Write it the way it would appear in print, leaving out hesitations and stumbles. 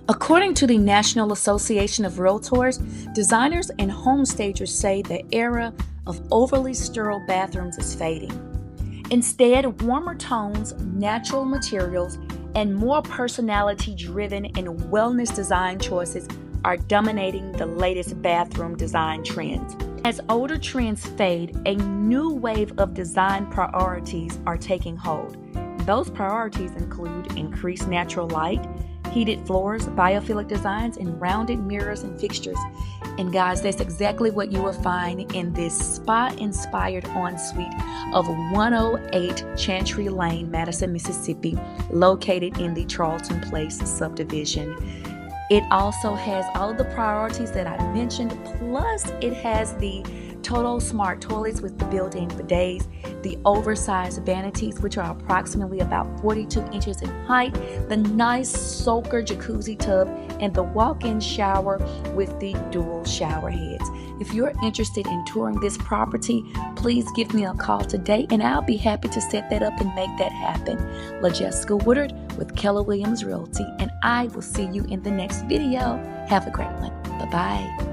According to the National Association of Realtors, designers and home stagers say the era of overly sterile bathrooms is fading. Instead, warmer tones, natural materials, and more personality-driven and wellness design choices are dominating the latest bathroom design trends. As older trends fade, a new wave of design priorities are taking hold. Those priorities include increased natural light, heated floors, biophilic designs, and rounded mirrors and fixtures. And guys, that's exactly what you will find in this spa-inspired ensuite of 108 Chantry Lane, Madison, Mississippi, located in the Charlton Place subdivision. It also has all of the priorities that I mentioned, plus it has the total smart toilets with the built-in bidets, the oversized vanities, which are approximately about 42 inches in height, the nice soaker jacuzzi tub, and the walk-in shower with the dual shower heads. If you're interested in touring this property, please give me a call today and I'll be happy to set that up and make that happen. LaJesca Woodard with Keller Williams Realty, and I will see you in the next video. Have a great one. Bye-bye.